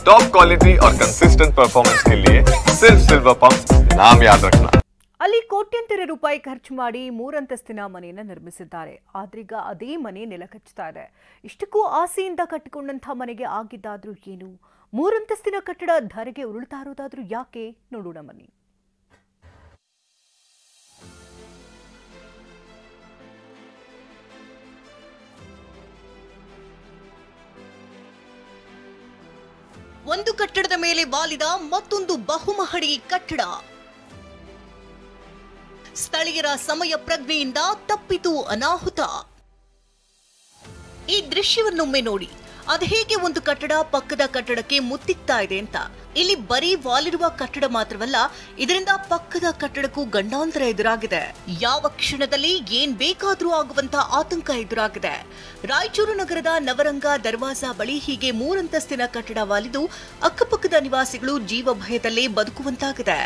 Top quality और consistent performance के लिए सिर्फ सिल्वर पंप नाम याद रखना। ಅಲ್ಲಿ ಕೋಟ್ಯಂತರ ರೂಪಾಯಿ ಖರ್ಚು ಮಾಡಿ ಮೂರಂತಸ್ತಿನ ಮನೆಯನ್ನು ನಿರ್ಮಿಸಿದ್ದಾರೆ. ಆದ್ರೀಗ ಅದೇ ಮನೆ ನೆಲಕಚ್ಚುತ್ತಾ ಇದೆ. ಇಷ್ಟಕ್ಕೂ ಆಸೆಯಿಂದ ಕಟ್ಟಿಕೊಂಡಂತ ಮನೆಗೆ ಆಗಿದ್ದಾದ್ರೂ ಏನು? ಮೂರಂತಸ್ತಿನ ಕಟ್ಟಡ ಧರೆಗೆ ಉರುಳ್ತಾ ಇರೋದಾದ್ರೂ ಯಾಕೆ? ನೋಡೋಣ ಬನ್ನಿ. ಒಂದು ಕಟ್ಟಡದ ಮೇಲೆ ವಾಲಿದ ಮತ್ತೊಂದು ಬಹುಮಹಡಿ ಕಟ್ಟಡ. ಸ್ಥಳೀಯರ ಸಮಯ ಪ್ರಜ್ಞೆಯಿಂದ ತಪ್ಪಿತು ಅನಾಹುತ. ಈ ದೃಶ್ಯವನ್ನೊಮ್ಮೆ ನೋಡಿ. ಅದು ಹೇಗೆ ಒಂದು ಕಟ್ಟಡ ಪಕ್ಕದ ಕಟ್ಟಡಕ್ಕೆ ಮುತ್ತಿಕ್ತಾ ಇದೆ ಅಂತ. ಇಲ್ಲಿ ಬರೀ ವಾಲಿರುವ ಕಟ್ಟಡ ಮಾತ್ರವಲ್ಲ, ಇದರಿಂದ ಪಕ್ಕದ ಕಟ್ಟಡಕ್ಕೂ ಗಂಡಾಂತರ ಎದುರಾಗಿದೆ. ಯಾವ ಕ್ಷಣದಲ್ಲಿ ಏನ್ ಬೇಕಾದ್ರೂ ಆಗುವಂತ ಆತಂಕ ಎದುರಾಗಿದೆ. ರಾಯಚೂರು ನಗರದ ನವರಂಗ ದರ್ವಾಜಾ ಬಳಿ ಹೀಗೆ ಮೂರಂತಸ್ತಿನ ಕಟ್ಟಡ ವಾಲಿದು ಅಕ್ಕಪಕ್ಕದ ನಿವಾಸಿಗಳು ಜೀವ ಭಯದಲ್ಲೇ ಬದುಕುವಂತಾಗಿದೆ.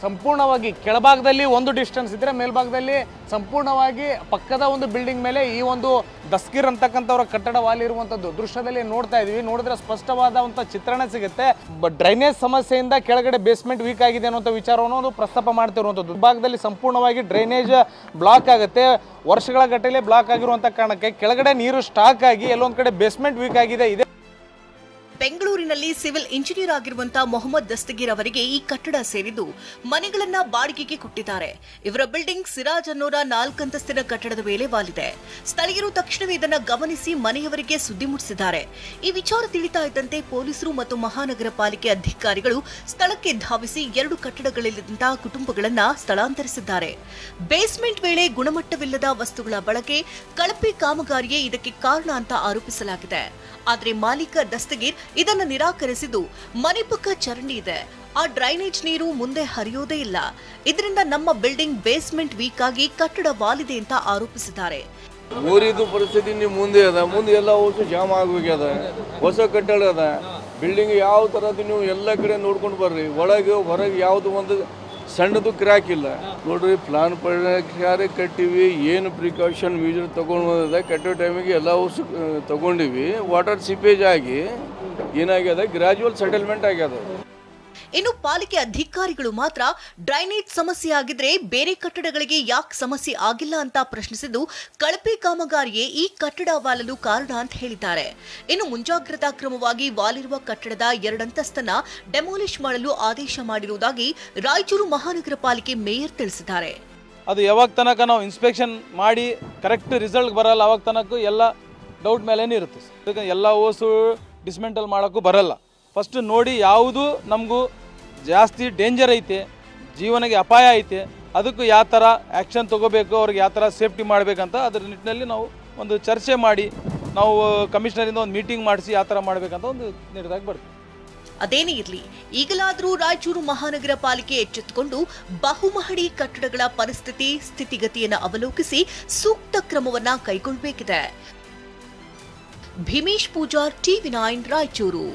ಸಂಪೂರ್ಣವಾಗಿ ಕೆಳಭಾಗದಲ್ಲಿ ಒಂದು ಡಿಸ್ಟೆನ್ಸ್ ಇದ್ರೆ ಮೇಲ್ಭಾಗದಲ್ಲಿ ಸಂಪೂರ್ಣವಾಗಿ ಪಕ್ಕದ ಒಂದು ಬಿಲ್ಡಿಂಗ್ ಮೇಲೆ ಈ ಒಂದು ದಸ್ಕೀರ್ ಅಂತಕ್ಕಂಥವ್ರ ಕಟ್ಟಡ ವಾಲಿರುವಂಥದ್ದು ದೃಶ್ಯದಲ್ಲಿ ನೋಡ್ತಾ ಇದೀವಿ. ನೋಡಿದ್ರೆ ಸ್ಪಷ್ಟವಾದಂಥ ಚಿತ್ರಣ ಸಿಗುತ್ತೆ. ಡ್ರೈನೇಜ್ ಸಮಸ್ಯೆಯಿಂದ ಕೆಳಗಡೆ ಬೇಸ್ಮೆಂಟ್ ವೀಕ್ ಆಗಿದೆ ಅನ್ನೋ ವಿಚಾರವನ್ನು ಒಂದು ಪ್ರಸ್ತಾಪ ಮಾಡ್ತಿರುವಂಥದ್ದು. ಭಾಗದಲ್ಲಿ ಸಂಪೂರ್ಣವಾಗಿ ಡ್ರೈನೇಜ್ ಬ್ಲಾಕ್ ಆಗುತ್ತೆ. ವರ್ಷಗಳ ಗಟ್ಟಲೆ ಬ್ಲಾಕ್ ಆಗಿರುವಂಥ ಕಾರಣಕ್ಕೆ ಕೆಳಗಡೆ ನೀರು ಸ್ಟಾಕ್ ಆಗಿ ಎಲ್ಲೊಂದು ಕಡೆ ಬೇಸ್ಮೆಂಟ್ ವೀಕ್ ಆಗಿದೆ. ಇದೆ ಬೆಂಗಳೂರಿನಲ್ಲಿ ಸಿವಿಲ್ ಇಂಜಿನಿಯರ್ ಆಗಿರುವಂತಹ ಮೊಹಮ್ಮದ್ ದಸ್ತಗೀರ್ ಅವರಿಗೆ ಈ ಕಟ್ಟಡ ಸೇರಿದ್ದು ಮನೆಗಳನ್ನ ಬಾಡಿಗೆಗೆ ಕೊಟ್ಟಿದ್ದಾರೆ. ಇವರ ಬಿಲ್ಡಿಂಗ್ ಸಿರಾಜ್ ಅನ್ನೋರ 4 ಅಂತಸ್ತಿನ ಕಟ್ಟಡದ ಮೇಲೆ ವಾಲಿದೆ. ಸ್ಥಳೀಯರು ತಕ್ಷಣವೇ ಇದನ್ನ ಗಮನಿಸಿ ಮನೆಯವರಿಗೆ ಸುದ್ದಿ ಮುಟ್ಟಿಸಿದ್ದಾರೆ. ಈ ವಿಚಾರ ತಿಳಿತಾ ಇದ್ದಂತೆ ಪೊಲೀಸರು ಮತ್ತು ಮಹಾನಗರ ಪಾಲಿಕೆ ಅಧಿಕಾರಿಗಳು ಸ್ಥಳಕ್ಕೆ ಧಾವಿಸಿ 2 ಕಟ್ಟಡಗಳಲ್ಲಿದ್ದಂತಹ ಕುಟುಂಬಗಳನ್ನ ಸ್ಥಳಾಂತರಿಸಿದ್ದಾರೆ. ಬೇಸ್ಮೆಂಟ್ ವೇಳೆ ಗುಣಮಟ್ಟವಿಲ್ಲದ ವಸ್ತುಗಳ ಬಳಕೆ, ಕಳಪೆ ಕಾಮಗಾರಿಯೇ ಇದಕ್ಕೆ ಕಾರಣ ಅಂತ ಆರೋಪಿಸಲಾಗಿದೆ. ಆದರೆ ಮಾಲೀಕ ದಸ್ತಗೀರ್ ಇದನ್ನು ನಿರಾಕರಿಸಿದ್ದು, ಮನೆ ಪಕ್ಕ ಚರಂಡಿ ಇದೆ, ಆ ಡ್ರೈನೇಜ್ ನೀರು ಮುಂದೆ ಹರಿಯೋದೇ ಇಲ್ಲ, ಇದರಿಂದ ನಮ್ಮ ಬಿಲ್ಡಿಂಗ್ ಬೇಸ್ಮೆಂಟ್ ವೀಕ್ ಆಗಿ ಕಟ್ಟಡ ವಾಲಿದೆ ಅಂತ ಆರೋಪಿಸಿದ್ದಾರೆ. ಊರಿದು ಪರಿಸ್ಥಿತಿ ಮುಂದೆ ಅದ, ಮುಂದೆ ಎಲ್ಲ ಹೊಸ ಜಾಮ್ ಆಗೋಗ್ಯದ. ಹೊಸ ಕಟ್ಟಡ ಅದ, ಬಿಲ್ಡಿಂಗ್ ಯಾವ ಥರದ್ದು ನೀವು ಎಲ್ಲ ಕಡೆ ನೋಡ್ಕೊಂಡು ಬರ್ರಿ. ಒಳಗೆ ಹೊರಗೆ ಯಾವುದು ಒಂದು ಸಣ್ಣದು ಕ್ರ್ಯಾಕ್ ಇಲ್ಲ ನೋಡ್ರಿ. ಪ್ಲಾನ್ ಪ್ರಕಾರ ಕಟ್ಟಿವಿ, ಏನು ಪ್ರಿಕಾಷನ್ ಮೆಜರ್ ತಗೊಂಡು ಕಟ್ಟೋ ಟೈಮಿಗೆ ಎಲ್ಲ ತಗೊಂಡಿವಿ. ವಾಟರ್ ಸಿಪೇಜ್ ಆಗಿ ಏನಾಗ್ಯದ, ಗ್ರಾಜುವಲ್ ಸೆಟಲ್ಮೆಂಟ್ ಆಗ್ಯದ. ಇನ್ನು ಪಾಲಿಕೆ ಅಧಿಕಾರಿಗಳು ಮಾತ್ರ ಡ್ರೈನೇಜ್ ಸಮಸ್ಯೆ ಆಗಿದ್ರೆ ಬೇರೆ ಕಟ್ಟಡಗಳಿಗೆ ಯಾಕೆ ಸಮಸ್ಯೆ ಆಗಿಲ್ಲ ಅಂತ ಪ್ರಶ್ನಿಸಿದ್ದು, ಕಳಪೆ ಕಾಮಗಾರಿಯೇ ಈ ಕಟ್ಟಡ ವಾಲಲು ಕಾರಣ ಅಂತ ಹೇಳಿದ್ದಾರೆ. ಇನ್ನು ಮುಂಜಾಗ್ರತಾ ಕ್ರಮವಾಗಿ ವಾಲಿರುವ ಕಟ್ಟಡದ 2 ಅಂತಸ್ತನ್ನ ಡೆಮಾಲಿಷ್ ಮಾಡಲು ಆದೇಶ ಮಾಡಿರುವುದಾಗಿ ರಾಯಚೂರು ಮಹಾನಗರ ಪಾಲಿಕೆ ಮೇಯರ್ ತಿಳಿಸಿದ್ದಾರೆ. ಅದು ಯಾವಾಗ ತನಕ ನಾವು ಇನ್ಸ್ಪೆಕ್ಷನ್ ಮಾಡಿ ಕರೆಕ್ಟ್ ರಿಸಲ್ಟ್ ಬರಲ್ಲ, ಅವಾಗ ತನಕ ಎಲ್ಲ ಡೌಟ್ ಮೇಲೇನೇ ಇರುತ್ತೆ. ಎಲ್ಲ ಓಸು ಡಿಸ್ಮೆಂಟಲ್ ಮಾಡೋಕ್ಕೂ ಬರಲ್ಲ. ಫಸ್ಟ್ ನೋಡಿ ಯಾವುದು ನಮಗೂ ಜಾಸ್ತಿ ಡೇಂಜರ್ ಐತೆ, ಜೀವನಕ್ಕೆ ಅಪಾಯ ಐತೆ, ಅದಕ್ಕೂ ಯಾವ ಥರ ಆ್ಯಕ್ಷನ್ ತೊಗೋಬೇಕು, ಅವ್ರಿಗೆ ಯಾವ ಥರ ಸೇಫ್ಟಿ ಮಾಡಬೇಕಂತ ಅದ್ರ ನಿಟ್ಟಿನಲ್ಲಿ ನಾವು ಒಂದು ಚರ್ಚೆ ಮಾಡಿ ನಾವು ಕಮಿಷನರಿಂದ ಒಂದು ಮೀಟಿಂಗ್ ಮಾಡಿಸಿ ಯಾವ ಥರ ಮಾಡಬೇಕಂತ ಒಂದು ನಿರ್ಧಾರಕ್ಕೆ ಬರ್ತೀವಿ. ಅದೇನೇ ಇರಲಿ, ಈಗಲಾದರೂ ರಾಯಚೂರು ಮಹಾನಗರ ಪಾಲಿಕೆ ಎಚ್ಚೆತ್ತುಕೊಂಡು ಬಹುಮಹಡಿ ಕಟ್ಟಡಗಳ ಪರಿಸ್ಥಿತಿ ಸ್ಥಿತಿಗತಿಯನ್ನು ಅವಲೋಕಿಸಿ ಸೂಕ್ತ ಕ್ರಮವನ್ನ ಕೈಗೊಳ್ಳಬೇಕಿದೆ. ಭೀಮೇಶ್ ಪೂಜಾರ್, TV9 ರಾಯಚೂರು.